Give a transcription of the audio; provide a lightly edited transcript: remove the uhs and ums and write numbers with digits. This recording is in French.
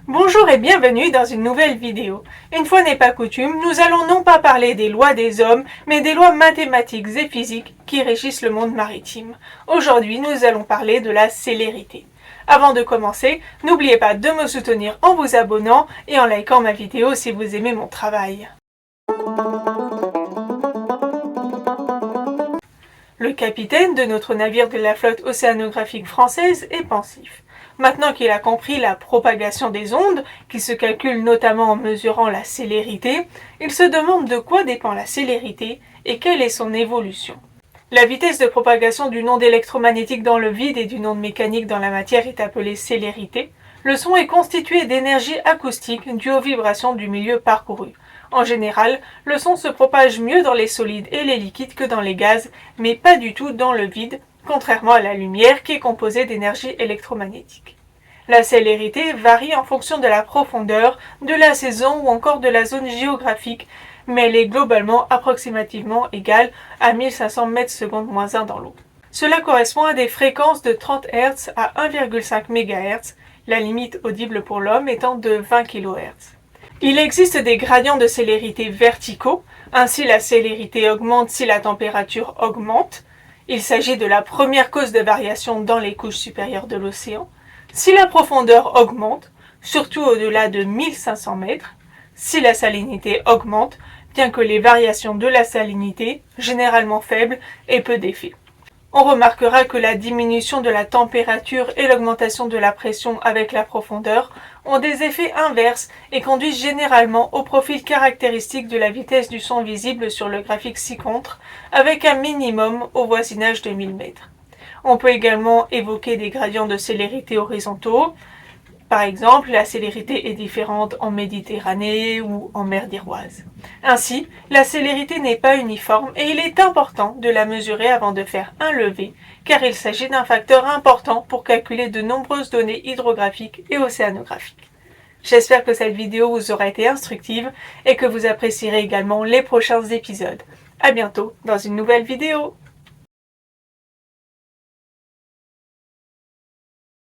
Bonjour et bienvenue dans une nouvelle vidéo. Une fois n'est pas coutume, nous allons non pas parler des lois des hommes, mais des lois mathématiques et physiques qui régissent le monde maritime. Aujourd'hui, nous allons parler de la célérité. Avant de commencer, n'oubliez pas de me soutenir en vous abonnant et en likant ma vidéo si vous aimez mon travail. Le capitaine de notre navire de la flotte océanographique française est pensif. Maintenant qu'il a compris la propagation des ondes, qui se calcule notamment en mesurant la célérité, il se demande de quoi dépend la célérité et quelle est son évolution. La vitesse de propagation d'une onde électromagnétique dans le vide et d'une onde mécanique dans la matière est appelée célérité. Le son est constitué d'énergie acoustique due aux vibrations du milieu parcouru. En général, le son se propage mieux dans les solides et les liquides que dans les gaz, mais pas du tout dans le vide, contrairement à la lumière qui est composée d'énergie électromagnétique. La célérité varie en fonction de la profondeur, de la saison ou encore de la zone géographique, mais elle est globalement approximativement égale à 1500 m/s - 1 dans l'eau. Cela correspond à des fréquences de 30 Hz à 1,5 MHz, la limite audible pour l'homme étant de 20 kHz. Il existe des gradients de célérité verticaux, ainsi la célérité augmente si la température augmente. Il s'agit de la première cause de variation dans les couches supérieures de l'océan. Si la profondeur augmente, surtout au-delà de 1500 mètres, si la salinité augmente, bien que les variations de la salinité, généralement faibles, aient peu d'effet. On remarquera que la diminution de la température et l'augmentation de la pression avec la profondeur ont des effets inverses et conduisent généralement au profil caractéristique de la vitesse du son visible sur le graphique ci-contre, avec un minimum au voisinage de 1000 mètres. On peut également évoquer des gradients de célérité horizontaux. Par exemple, la célérité est différente en Méditerranée ou en mer d'Iroise. Ainsi, la célérité n'est pas uniforme et il est important de la mesurer avant de faire un levé, car il s'agit d'un facteur important pour calculer de nombreuses données hydrographiques et océanographiques. J'espère que cette vidéo vous aura été instructive et que vous apprécierez également les prochains épisodes. À bientôt dans une nouvelle vidéo.